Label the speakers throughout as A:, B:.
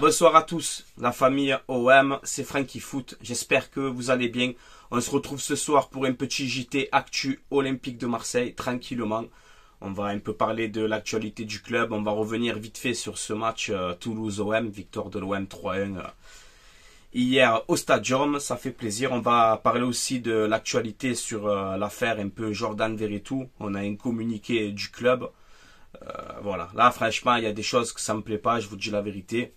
A: Bonsoir à tous, la famille OM, c'est Franky Foot, j'espère que vous allez bien. On se retrouve ce soir pour un petit JT Actu Olympique de Marseille, tranquillement. On va un peu parler de l'actualité du club, on va revenir vite fait sur ce match Toulouse-OM, victoire de l'OM 3-1 hier au Stadium, ça fait plaisir. On va parler aussi de l'actualité sur l'affaire un peu Jordan Verretou. On a un communiqué du club. Voilà, là franchement il y a des choses que ça me plaît pas, je vous dis la vérité.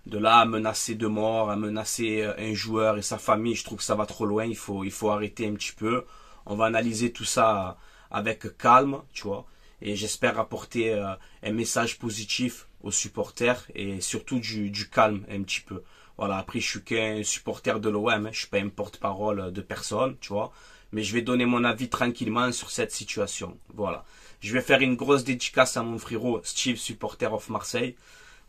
A: De là à menacer de mort, à menacer un joueur et sa famille, je trouve que ça va trop loin, il faut arrêter un petit peu. On va analyser tout ça avec calme, tu vois. Et j'espère apporter un message positif aux supporters et surtout du calme un petit peu. Voilà, après je suis qu'un supporter de l'OM, je suis pas un porte-parole de personne, tu vois. Mais je vais donner mon avis tranquillement sur cette situation. Voilà. Je vais faire une grosse dédicace à mon frérot Steve, supporter of Marseille.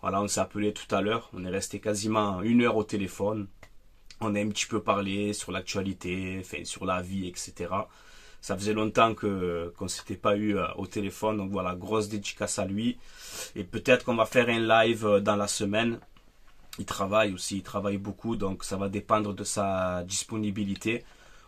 A: Voilà, on s'est appelé tout à l'heure. On est resté quasiment 1 heure au téléphone. On a un petit peu parlé sur l'actualité, enfin, sur la vie, etc. Ça faisait longtemps qu'on ne s'était pas eu au téléphone. Donc voilà, grosse dédicace à lui. Et peut-être qu'on va faire un live dans la semaine. Il travaille aussi, il travaille beaucoup. Donc ça va dépendre de sa disponibilité.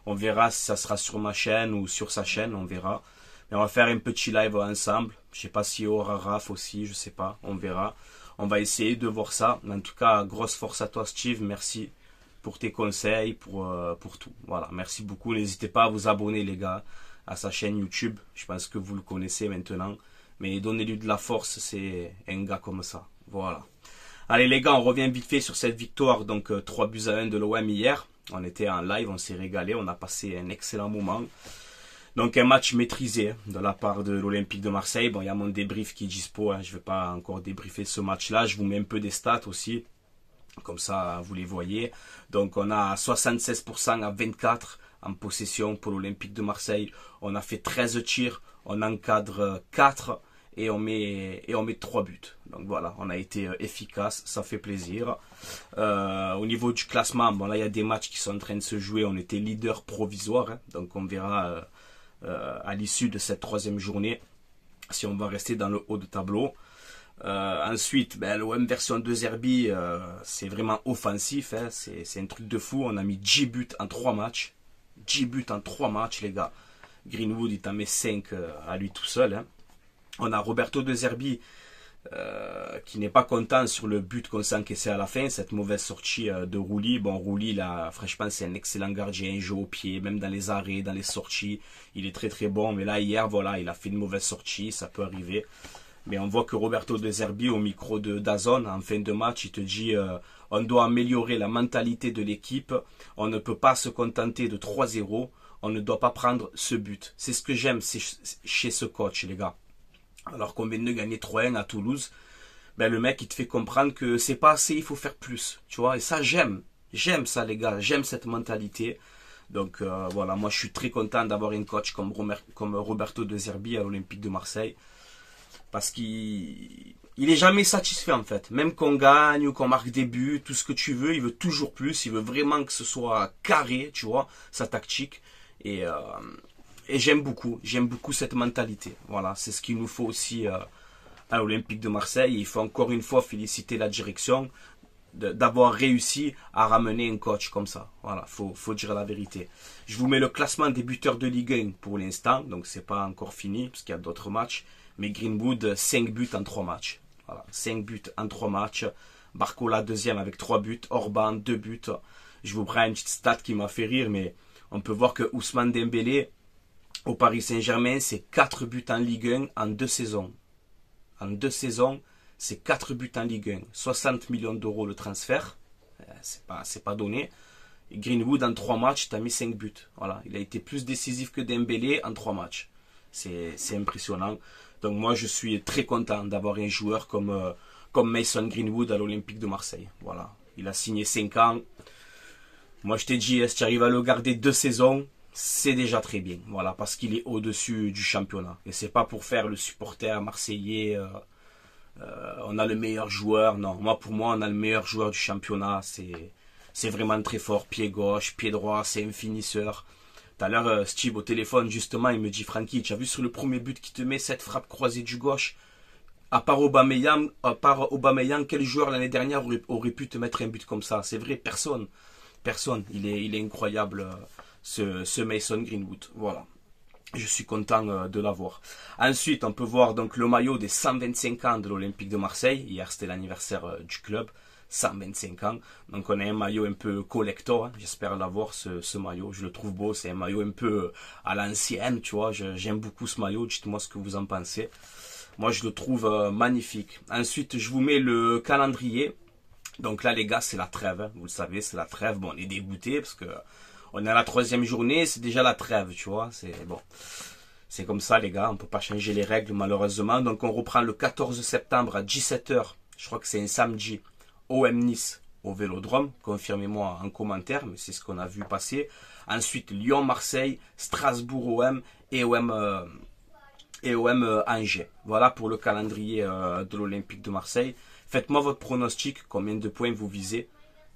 A: On verra si ça sera sur ma chaîne ou sur sa chaîne, on verra. Mais on va faire un petit live ensemble. Je sais pas s'il y aura Raph aussi, je sais pas, on verra. On va essayer de voir ça. En tout cas, grosse force à toi Steve, merci pour tes conseils, pour tout. Voilà, merci beaucoup. N'hésitez pas à vous abonner les gars à sa chaîne YouTube. Je pense que vous le connaissez maintenant. Mais donnez-lui de la force, c'est un gars comme ça. Voilà. Allez les gars, on revient vite fait sur cette victoire. Donc 3-1 de l'OM hier. On était en live, on s'est régalé, on a passé un excellent moment. Donc un match maîtrisé de la part de l'Olympique de Marseille. Bon, il y a mon débrief qui est dispo, hein. Je ne vais pas encore débriefer ce match-là. Je vous mets un peu des stats aussi, comme ça vous les voyez. Donc on a 76% à 24 en possession pour l'Olympique de Marseille. On a fait 13 tirs, on encadre 4 et on met 3 buts. Donc voilà, on a été efficace, ça fait plaisir. Au niveau du classement, bon là il y a des matchs qui sont en train de se jouer. On était leader provisoire, hein. Donc on verra à l'issue de cette 3e journée si on va rester dans le haut de tableau. Ensuite, l'OM version 2 Zerbi, c'est vraiment offensif, hein. C'est un truc de fou. On a mis 10 buts en 3 matchs. 10 buts en 3 matchs les gars. Greenwood il t'en met 5 à lui tout seul, hein. On a Roberto De Zerbi qui n'est pas content sur le but qu'on s'est encaissé à la fin, cette mauvaise sortie de Rouli. Bon, Rouli, là, franchement, c'est un excellent gardien, il joue au pied, même dans les arrêts, dans les sorties, il est très très bon. Mais là, hier, voilà, il a fait une mauvaise sortie, ça peut arriver. Mais on voit que Roberto De Zerbi, au micro de DAZN, en fin de match, il te dit on doit améliorer la mentalité de l'équipe, on ne peut pas se contenter de 3-0, on ne doit pas prendre ce but. C'est ce que j'aime chez ce coach, les gars. Alors qu'on vient de gagner 3-1 à Toulouse, le mec il te fait comprendre que c'est pas assez, il faut faire plus, tu vois. Et ça j'aime ça les gars, j'aime cette mentalité. Donc voilà, moi je suis très content d'avoir un coach comme Roberto De Zerbi à l'Olympique de Marseille, parce qu'il est jamais satisfait en fait. Même qu'on gagne ou qu'on marque des buts, tout ce que tu veux, il veut toujours plus, il veut vraiment que ce soit carré, tu vois, sa tactique. Et j'aime beaucoup cette mentalité. Voilà, c'est ce qu'il nous faut aussi à l'Olympique de Marseille. Il faut encore une fois féliciter la direction d'avoir réussi à ramener un coach comme ça. Voilà, faut dire la vérité. Je vous mets le classement des buteurs de Ligue 1 pour l'instant, donc c'est pas encore fini parce qu'il y a d'autres matchs. Mais Greenwood, 5 buts en 3 matchs. Voilà, 5 buts en 3 matchs. Barcola 2e avec 3 buts. Orban 2 buts. Je vous prends une petite stat qui m'a fait rire, mais on peut voir que Ousmane Dembélé au Paris Saint-Germain, c'est 4 buts en Ligue 1 en 2 saisons. En 2 saisons, c'est 4 buts en Ligue 1. 60 millions d'euros le transfert. C'est pas donné. Et Greenwood, en 3 matchs, t'as mis 5 buts. Voilà. Il a été plus décisif que Dembélé en 3 matchs. C'est impressionnant. Donc moi, je suis très content d'avoir un joueur comme Mason Greenwood à l'Olympique de Marseille. Voilà. Il a signé 5 ans. Moi, je t'ai dit, si tu arrives à le garder 2 saisons, c'est déjà très bien, voilà, parce qu'il est au-dessus du championnat. Et c'est pas pour faire le supporter marseillais, on a le meilleur joueur. Non, pour moi, on a le meilleur joueur du championnat. C'est vraiment très fort, pied gauche, pied droit, c'est un finisseur. Tout à l'heure, Steve au téléphone, justement, il me dit, Franky, tu as vu sur le premier but qui te met cette frappe croisée du gauche? À part Aubameyang, quel joueur l'année dernière aurait pu te mettre un but comme ça? C'est vrai, personne. Personne. Il est incroyable, ce Mason Greenwood. Voilà. Je suis content de l'avoir. Ensuite, on peut voir donc le maillot des 125 ans de l'Olympique de Marseille. Hier, c'était l'anniversaire du club. 125 ans. Donc, on a un maillot un peu collector. Hein. J'espère l'avoir, ce maillot. Je le trouve beau. C'est un maillot un peu à l'ancienne, tu vois. J'aime beaucoup ce maillot. Dites-moi ce que vous en pensez. Moi, je le trouve magnifique. Ensuite, je vous mets le calendrier. Donc là, les gars, c'est la trêve. Hein. Vous le savez, c'est la trêve. Bon, on est dégoûté parce que on est à la 3e journée, c'est déjà la trêve, tu vois. C'est bon, c'est comme ça, les gars. On peut pas changer les règles, malheureusement. Donc, on reprend le 14 septembre à 17 h. Je crois que c'est un samedi. OM Nice au Vélodrome. Confirmez-moi en commentaire, mais c'est ce qu'on a vu passer. Ensuite, Lyon-Marseille, Strasbourg-OM et OM Angers. Voilà pour le calendrier de l'Olympique de Marseille. Faites-moi votre pronostic, combien de points vous visez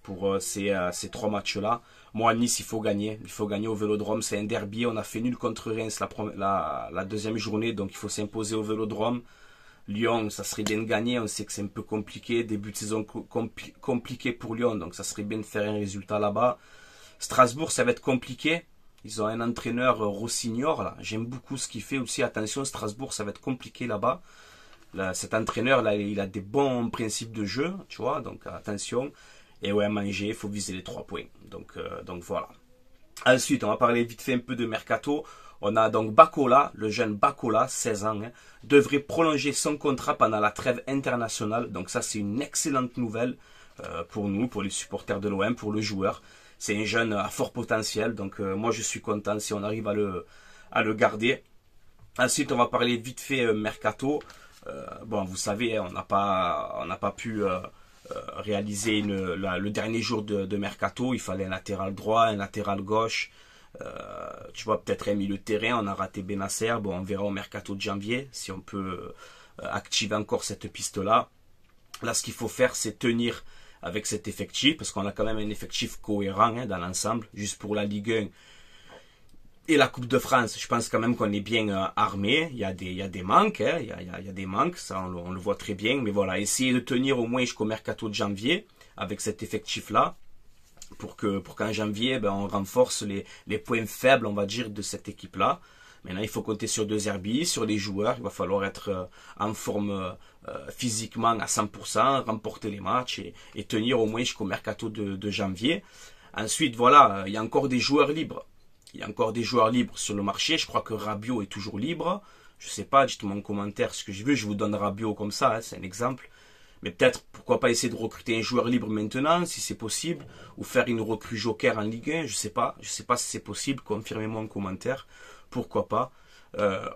A: pour ces 3 matchs-là. Moi, à Nice, il faut gagner. Il faut gagner au Vélodrome. C'est un derby. On a fait nul contre Reims la 2e journée, donc il faut s'imposer au Vélodrome. Lyon, ça serait bien de gagner. On sait que c'est un peu compliqué. Début de saison compliqué pour Lyon, donc ça serait bien de faire un résultat là-bas. Strasbourg, ça va être compliqué. Ils ont un entraîneur Rossignol, là. J'aime beaucoup ce qu'il fait aussi. Attention, Strasbourg, ça va être compliqué là-bas. Là, cet entraîneur-là, il a des bons principes de jeu, tu vois. Donc, attention. Et ouais, manger, il faut viser les 3 points. Donc voilà. Ensuite, on va parler vite fait un peu de Mercato. On a donc Bacola, le jeune Bacola, 16 ans, hein, devrait prolonger son contrat pendant la trêve internationale. Donc ça, c'est une excellente nouvelle pour nous, pour les supporters de l'OM, pour le joueur. C'est un jeune à fort potentiel, donc moi je suis content si on arrive à le garder. Ensuite, on va parler vite fait Mercato. Bon, vous savez, on n'a pas pu réaliser le dernier jour de Mercato. Il fallait un latéral droit, un latéral gauche. Tu vois, peut-être un milieu de terrain. On a raté Benasser. Bon, on verra au Mercato de janvier si on peut activer encore cette piste-là. Là, ce qu'il faut faire, c'est tenir avec cet effectif, parce qu'on a quand même un effectif cohérent hein, dans l'ensemble, juste pour la Ligue 1 et la Coupe de France. Je pense quand même qu'on est bien armé. Il y a des manques, hein, il y a des manques, ça on le voit très bien, mais voilà, essayer de tenir au moins jusqu'au mercato de janvier avec cet effectif-là, pour qu'en janvier, ben, on renforce les points faibles, on va dire, de cette équipe-là. Maintenant, il faut compter sur De Zerbi, sur les joueurs. Il va falloir être en forme physiquement à 100%, remporter les matchs et tenir au moins jusqu'au mercato de janvier. Ensuite, voilà, il y a encore des joueurs libres. Il y a encore des joueurs libres sur le marché. Je crois que Rabiot est toujours libre. Je sais pas, dites-moi en commentaire ce que je veux. Je vous donne Rabiot comme ça, hein, c'est un exemple. Mais peut-être, pourquoi pas essayer de recruter un joueur libre maintenant, si c'est possible, ou faire une recrue joker en Ligue 1, je sais pas si c'est possible, confirmez-moi en commentaire, pourquoi pas,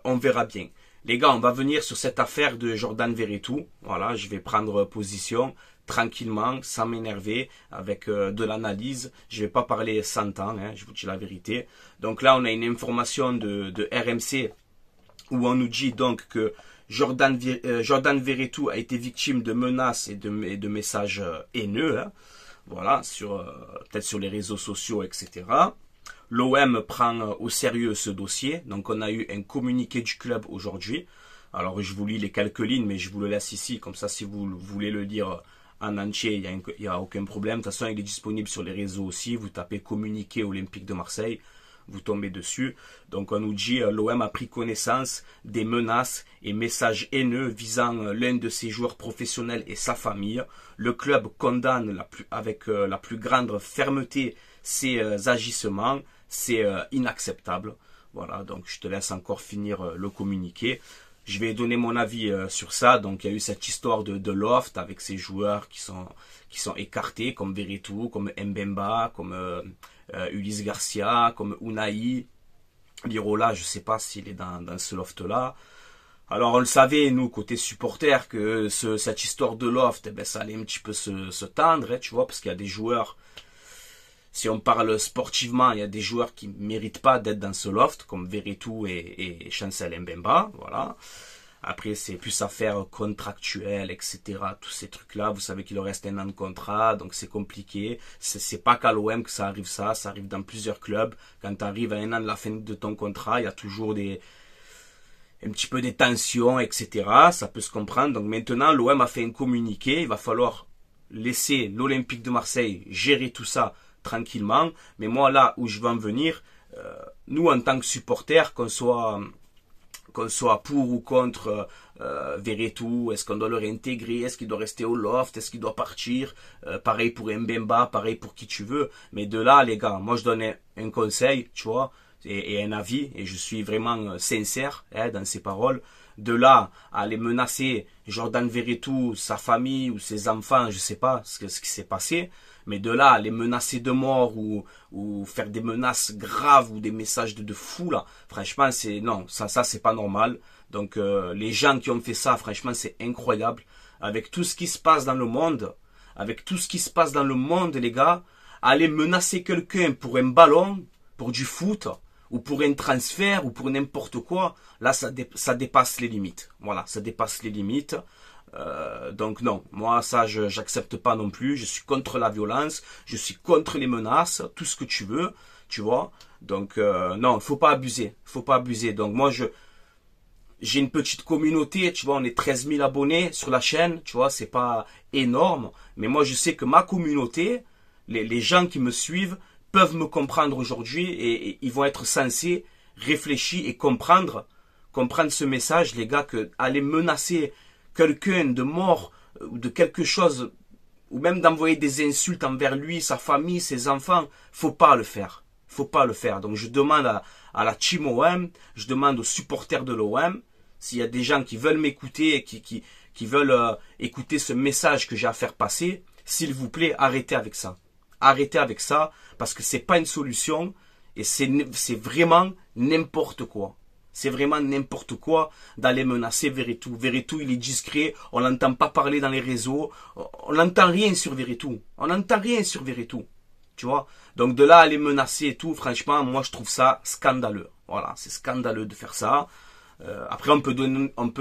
A: on verra bien. Les gars, on va venir sur cette affaire de Jordan Verretou, voilà, je vais prendre position, tranquillement, sans m'énerver, avec de l'analyse, je vais pas parler 100 ans, hein, je vous dis la vérité. Donc là, on a une information de RMC, où on nous dit donc que Jordan Verretou a été victime de menaces et de messages haineux, hein, voilà, peut-être sur les réseaux sociaux, etc. L'OM prend au sérieux ce dossier, donc on a eu un communiqué du club aujourd'hui. Alors je vous lis les quelques lignes, mais je vous le laisse ici, comme ça si vous voulez le lire en entier, il n'y a aucun problème. De toute façon, il est disponible sur les réseaux aussi, vous tapez communiqué Olympique de Marseille, vous tombez dessus. Donc on nous dit l'OM a pris connaissance des menaces et messages haineux visant l'un de ses joueurs professionnels et sa famille. Le club condamne avec la plus grande fermeté ces agissements. C'est inacceptable. Voilà, donc je te laisse encore finir le communiqué. Je vais donner mon avis sur ça. Donc il y a eu cette histoire de loft avec ces joueurs qui sont écartés, comme Verretou, comme Mbemba, comme Ulysse Garcia, comme Unai. Lirola, je ne sais pas s'il est dans ce loft-là. Alors on le savait, nous, côté supporters, que cette histoire de loft, eh ben, ça allait un petit peu se tendre, hein, tu vois, parce qu'il y a des joueurs, si on parle sportivement, il y a des joueurs qui ne méritent pas d'être dans ce loft, comme Verretou et Chancel Mbemba, voilà. Après, c'est plus affaire contractuelle, etc. Tous ces trucs-là, vous savez qu'il leur reste un an de contrat, donc c'est compliqué. C'est pas qu'à l'OM que ça arrive dans plusieurs clubs. Quand tu arrives à un an de la fin de ton contrat, il y a toujours un petit peu des tensions, etc. Ça peut se comprendre. Donc maintenant, l'OM a fait un communiqué. Il va falloir laisser l'Olympique de Marseille gérer tout ça tranquillement. Mais moi, là où je veux en venir, nous, en tant que supporters, qu'on soit pour ou contre Verretou, est-ce qu'on doit le réintégrer, est-ce qu'il doit rester au loft, est-ce qu'il doit partir, pareil pour Mbemba, pareil pour qui tu veux. Mais de là, les gars, moi je donne un conseil, tu vois, et un avis, et je suis vraiment sincère dans ces paroles. De là à les menacer Jordan Verretou, sa famille ou ses enfants, je sais pas ce qui s'est passé, mais de là à les menacer de mort ou faire des menaces graves ou des messages de fou là, franchement c'est non, ça c'est pas normal. Donc les gens qui ont fait ça, franchement c'est incroyable. Avec tout ce qui se passe dans le monde, les gars, aller menacer quelqu'un pour un ballon, pour du foot, ou pour un transfert, ou pour n'importe quoi, là ça dépasse les limites. Voilà, ça dépasse les limites. Donc non, moi ça j'accepte pas non plus. Je suis contre la violence, je suis contre les menaces, tout ce que tu veux, tu vois. Donc non, faut pas abuser. Donc moi j'ai une petite communauté, tu vois, on est 13 000 abonnés sur la chaîne, tu vois, c'est pas énorme, mais moi je sais que ma communauté, les gens qui me suivent, peuvent me comprendre aujourd'hui et ils vont être censés réfléchir et comprendre ce message, les gars, que aller menacer quelqu'un de mort ou de quelque chose, ou même d'envoyer des insultes envers lui, sa famille, ses enfants, faut pas le faire. Donc je demande à la team OM, je demande aux supporters de l'OM, s'il y a des gens qui veulent m'écouter et qui veulent écouter ce message que j'ai à faire passer, s'il vous plaît, arrêtez avec ça. Arrêtez avec ça, parce que c'est pas une solution et c'est vraiment n'importe quoi. C'est vraiment n'importe quoi d'aller menacer Verretou. Verretou, il est discret, on l'entend pas parler dans les réseaux, on n'entend rien sur Verretou. Tu vois. Donc de là à les menacer et tout, franchement, moi je trouve ça scandaleux. Voilà, c'est scandaleux de faire ça. Après, on peut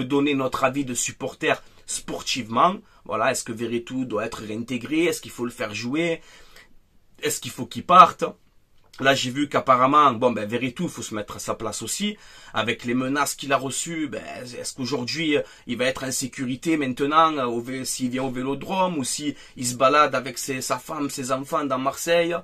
A: donner notre avis de supporter sportivement. Voilà, est-ce que Verretou doit être réintégré? Est-ce qu'il faut le faire jouer? Est-ce qu'il faut qu'il parte? Là, j'ai vu qu'apparemment, Verretou, il faut se mettre à sa place aussi. Avec les menaces qu'il a reçues, est-ce qu'aujourd'hui, il va être en sécurité maintenant, s'il vient au Vélodrome, ou s'il se balade avec sa femme, ses enfants dans Marseille?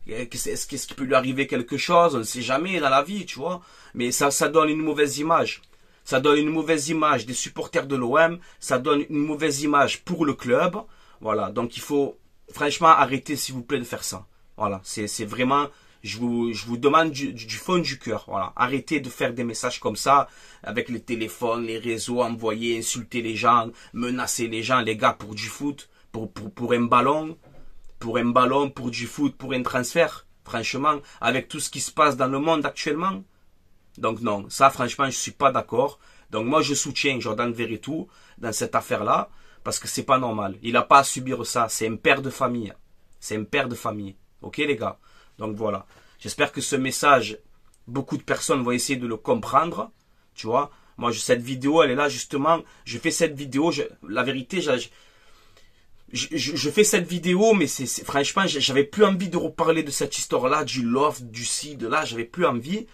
A: Est-ce qu'il peut lui arriver quelque chose? On ne sait jamais dans la vie, tu vois. Mais ça donne une mauvaise image. Ça donne une mauvaise image des supporters de l'OM. Ça donne une mauvaise image pour le club. Voilà, donc il faut franchement arrêter, s'il vous plaît, de faire ça. Voilà, c'est vraiment... Je vous demande du fond du cœur. Voilà, arrêtez de faire des messages comme ça, avec les téléphones, les réseaux, envoyer, insulter les gens, menacer les gens, les gars, pour du foot, pour un ballon, pour du foot, pour un transfert. Franchement, avec tout ce qui se passe dans le monde actuellement. Donc non, ça franchement, je suis pas d'accord. Donc moi, je soutiens Jordan Verretou dans cette affaire-là, parce que c'est pas normal. Il n'a pas à subir ça. C'est un père de famille. Ok, les gars? Donc voilà. J'espère que ce message, beaucoup de personnes vont essayer de le comprendre. Tu vois. Moi, cette vidéo, elle est là justement. Je fais cette vidéo. La vérité, je fais cette vidéo, mais franchement, j'avais plus envie de reparler de cette histoire-là, du loft, du ci, de là. J'avais plus envie.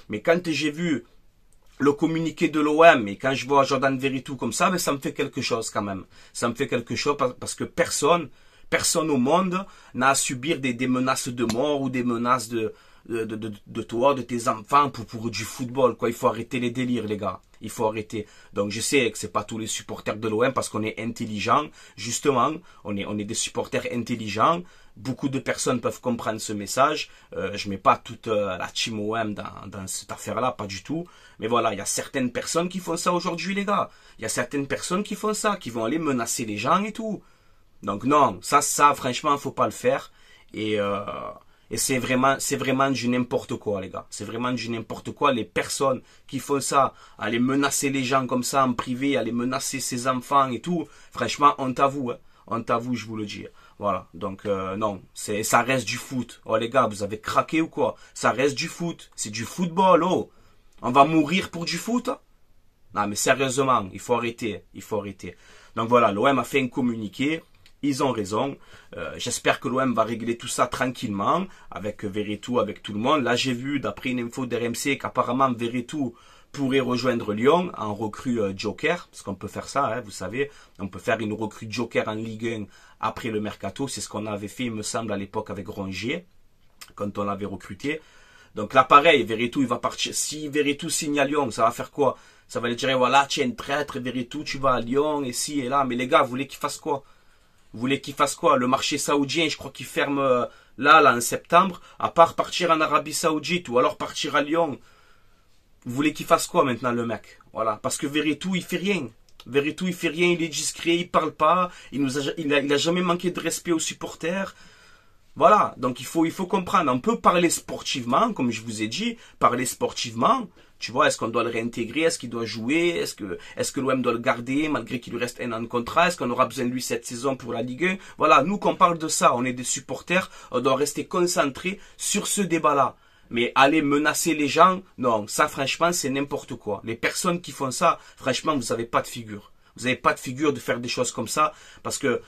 A: Mais quand j'ai vu le communiqué de l'OM et quand je vois Jordan Verretou comme ça, ça me fait quelque chose quand même. Ça me fait quelque chose parce que personne au monde n'a à subir des menaces de mort ou des menaces de toi, de tes enfants pour du football, quoi. Il faut arrêter les délires, les gars. Il faut arrêter. Donc je sais que c'est pas tous les supporters de l'OM parce qu'on est intelligents. Justement, on est des supporters intelligents. Beaucoup de personnes peuvent comprendre ce message. Je mets pas toute la team OM dans cette affaire-là, pas du tout. Mais voilà, il y a certaines personnes qui font ça aujourd'hui, les gars. Il y a certaines personnes qui font ça, qui vont aller menacer les gens et tout. Donc non, ça franchement, faut pas le faire. Et c'est vraiment du n'importe quoi, les gars. C'est vraiment du n'importe quoi. Les personnes qui font ça, aller menacer les gens comme ça en privé, aller menacer ses enfants et tout, franchement, honte à vous, hein. Honte à vous, je vous le dis. Voilà, donc non, ça reste du foot. Oh les gars, vous avez craqué ou quoi? Ça reste du foot, c'est du football, oh. On va mourir pour du foot? Non mais sérieusement, il faut arrêter. Donc voilà, l'OM a fait un communiqué. Ils ont raison. J'espère que l'OM va régler tout ça tranquillement, avec Verretou, avec tout le monde. Là, j'ai vu, d'après une info d'RMC, qu'apparemment Verretou pourrait rejoindre Lyon en recrue joker, parce qu'on peut faire ça, hein, vous savez, on peut faire une recrue joker en Ligue 1 après le mercato, c'est ce qu'on avait fait, il me semble, à l'époque avec Rongier, quand on l'avait recruté. Donc là, pareil, Veretout, il va partir. Si Veretout signe à Lyon, ça va faire quoi? Ça va lui dire, voilà, tu es un traître, Veretout, tu vas à Lyon, et ci, et là. Mais les gars, vous voulez qu'il fasse quoi? Vous voulez qu'il fasse quoi? Le marché saoudien, je crois qu'il ferme là, en septembre, à part partir en Arabie Saoudite, ou alors partir à Lyon. Vous voulez qu'il fasse quoi maintenant, le mec? Voilà, parce que Veretout, il fait rien. Veretout, il fait rien, il est discret, il parle pas, il a jamais manqué de respect aux supporters. Voilà, donc il faut comprendre. On peut parler sportivement, comme je vous ai dit, parler sportivement. Tu vois, est-ce qu'on doit le réintégrer? Est-ce qu'il doit jouer? Est-ce que l'OM doit le garder malgré qu'il lui reste un an de contrat? Est-ce qu'on aura besoin de lui cette saison pour la Ligue 1? Voilà, nous qu'on parle de ça, on est des supporters, on doit rester concentrés sur ce débat-là. Mais aller menacer les gens, non, ça franchement c'est n'importe quoi. Les personnes qui font ça, franchement vous n'avez pas de figure. Vous n'avez pas de figure de faire des choses comme ça, parce que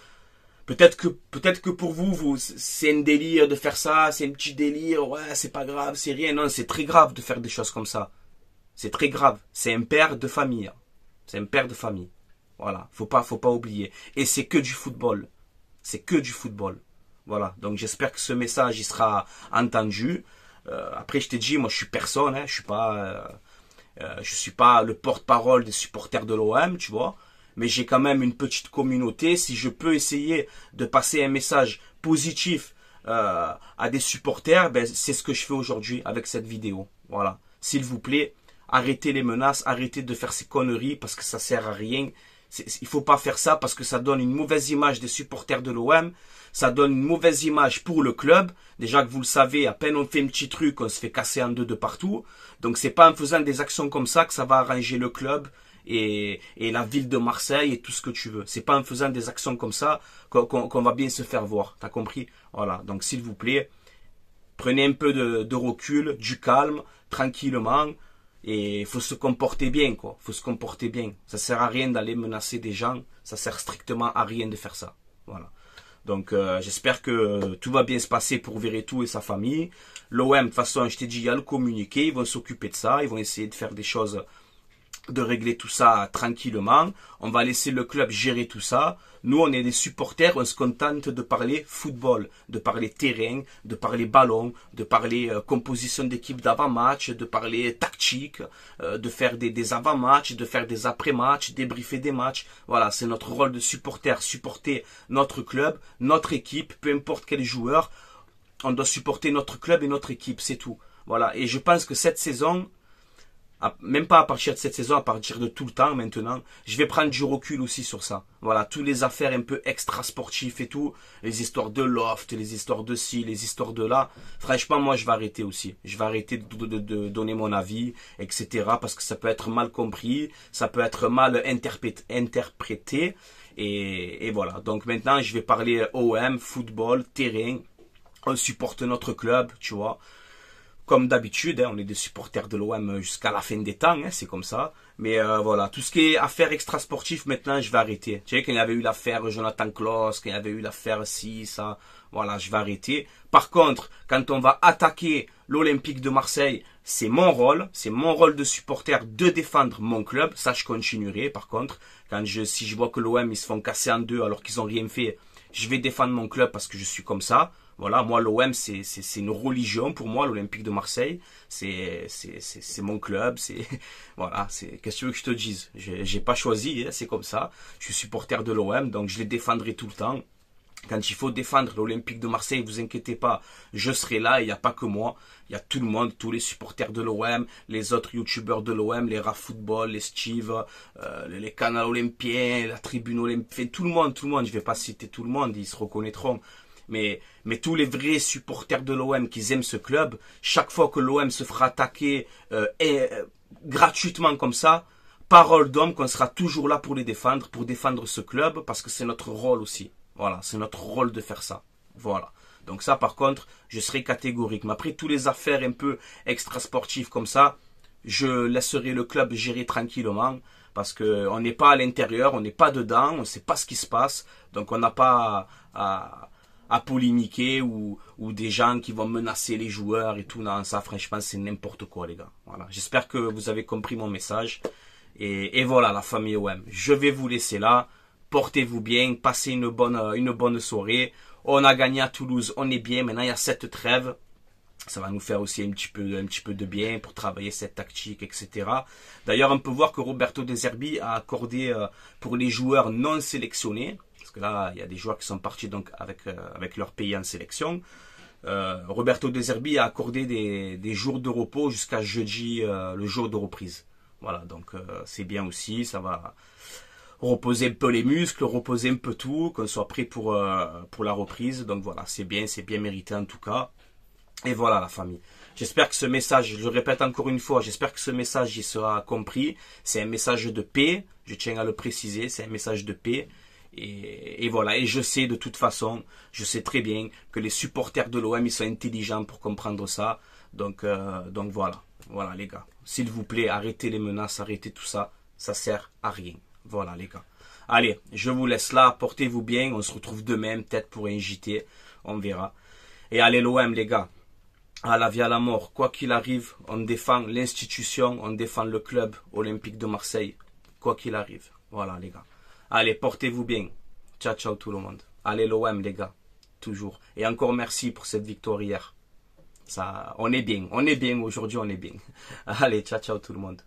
A: peut-être que pour vous, c'est un délire de faire ça, c'est un petit délire, ouais, c'est pas grave, c'est rien. Non, c'est très grave de faire des choses comme ça. C'est très grave. C'est un père de famille. C'est un père de famille. Voilà, faut pas oublier. Et c'est que du football. C'est que du football. Voilà, donc j'espère que ce message il sera entendu. Après, je t'ai dit, moi je suis personne, hein, je suis pas le porte-parole des supporters de l'OM, tu vois. Mais j'ai quand même une petite communauté. Si je peux essayer de passer un message positif à des supporters, ben, c'est ce que je fais aujourd'hui avec cette vidéo. Voilà. S'il vous plaît, arrêtez les menaces, arrêtez de faire ces conneries parce que ça sert à rien. Il faut pas faire ça parce que ça donne une mauvaise image des supporters de l'OM. Ça donne une mauvaise image pour le club. Déjà que vous le savez, à peine on fait un petit truc, on se fait casser en deux de partout. Donc c'est pas en faisant des actions comme ça que ça va arranger le club et la ville de Marseille et tout ce que tu veux. C'est pas en faisant des actions comme ça qu'on va bien se faire voir. T'as compris? Voilà. Donc s'il vous plaît, prenez un peu de recul, du calme, tranquillement. Et il faut se comporter bien, quoi. Faut se comporter bien. Ça sert à rien d'aller menacer des gens. Ça sert strictement à rien de faire ça. Voilà. Donc j'espère que tout va bien se passer pour Veretout et sa famille. L'OM, de toute façon, je t'ai dit, il y a le communiqué. Ils vont s'occuper de ça. Ils vont essayer de faire des choses, de régler tout ça tranquillement. On va laisser le club gérer tout ça. Nous, on est des supporters, on se contente de parler football, de parler terrain, de parler ballon, de parler composition d'équipe d'avant-match, de parler tactique, de faire des avant-matchs, de faire des après-matchs, débriefer des matchs. Voilà, c'est notre rôle de supporter, supporter notre club, notre équipe, peu importe quel joueur. On doit supporter notre club et notre équipe, c'est tout. Voilà, et je pense que cette saison, même pas à partir de cette saison, à partir de tout le temps maintenant, je vais prendre du recul aussi sur ça. Voilà, toutes les affaires un peu extra sportives et tout, les histoires de loft, les histoires de ci, les histoires de là. Franchement, moi, je vais arrêter aussi. Je vais arrêter de donner mon avis, etc. Parce que ça peut être mal compris, ça peut être mal interprété. Et voilà. Donc maintenant, je vais parler OM, football, terrain. On supporte notre club, tu vois. Comme d'habitude, hein, on est des supporters de l'OM jusqu'à la fin des temps, hein, c'est comme ça. Mais voilà, tout ce qui est affaires extrasportives, maintenant, je vais arrêter. Tu sais, quand il y avait eu l'affaire Jonathan Klaus, quand il y avait eu l'affaire ci, ça, voilà, je vais arrêter. Par contre, quand on va attaquer l'Olympique de Marseille, c'est mon rôle de supporter de défendre mon club. Ça, je continuerai. Par contre, si je vois que l'OM, ils se font casser en deux alors qu'ils ont rien fait, je vais défendre mon club parce que je suis comme ça. Voilà, moi l'OM c'est une religion pour moi, l'Olympique de Marseille, c'est mon club, c'est voilà, c'est qu'est-ce que tu veux que je te dise, j'ai pas choisi, hein, c'est comme ça. Je suis supporter de l'OM, donc je les défendrai tout le temps. Quand il faut défendre l'Olympique de Marseille, vous inquiétez pas, je serai là, il n'y a pas que moi, il y a tout le monde, tous les supporters de l'OM, les autres youtubeurs de l'OM, les Raf Football, les Steve, les canals olympiens, la tribune olympienne, tout le monde, je vais pas citer tout le monde, ils se reconnaîtront. Mais tous les vrais supporters de l'OM qui aiment ce club, chaque fois que l'OM se fera attaquer gratuitement comme ça, parole d'homme qu'on sera toujours là pour les défendre, pour défendre ce club, parce que c'est notre rôle aussi. Voilà, c'est notre rôle de faire ça. Voilà. Donc ça, par contre, je serai catégorique. Mais après, toutes les affaires un peu extrasportives comme ça, je laisserai le club gérer tranquillement, parce qu'on n'est pas à l'intérieur, on n'est pas dedans, on ne sait pas ce qui se passe, donc on n'a pas à à polémiquer ou des gens qui vont menacer les joueurs et tout. Non, ça franchement c'est n'importe quoi les gars. Voilà. J'espère que vous avez compris mon message. Et voilà la famille OM. Je vais vous laisser là. Portez-vous bien, passez une bonne soirée. On a gagné à Toulouse, on est bien. Maintenant il y a cette trêve. Ça va nous faire aussi un petit peu de bien pour travailler cette tactique, etc. D'ailleurs, on peut voir que Roberto De Zerbi a accordé pour les joueurs non sélectionnés, parce que là, il y a des joueurs qui sont partis donc avec leur pays en sélection. Roberto De Zerbi a accordé des jours de repos jusqu'à jeudi, le jour de reprise. Voilà, donc c'est bien aussi, ça va reposer un peu les muscles, reposer un peu tout, qu'on soit prêt pour la reprise. Donc voilà, c'est bien mérité en tout cas. Et voilà la famille. J'espère que ce message, je le répète encore une fois, j'espère que ce message il sera compris. C'est un message de paix, je tiens à le préciser, c'est un message de paix. Et voilà, et je sais de toute façon, je sais très bien que les supporters de l'OM ils sont intelligents pour comprendre ça. Donc voilà les gars. S'il vous plaît, arrêtez les menaces, arrêtez tout ça, ça sert à rien. Voilà les gars. Allez, je vous laisse là, portez-vous bien, on se retrouve demain peut-être pour un JT, on verra. Et allez l'OM les gars. À la vie à la mort, quoi qu'il arrive, on défend l'institution, on défend le club olympique de Marseille, quoi qu'il arrive. Voilà les gars. Allez, portez-vous bien. Ciao, ciao tout le monde. Allez l'OM les gars, toujours. Et encore merci pour cette victoire hier. Ça, on est bien aujourd'hui, on est bien. Allez, ciao, ciao tout le monde.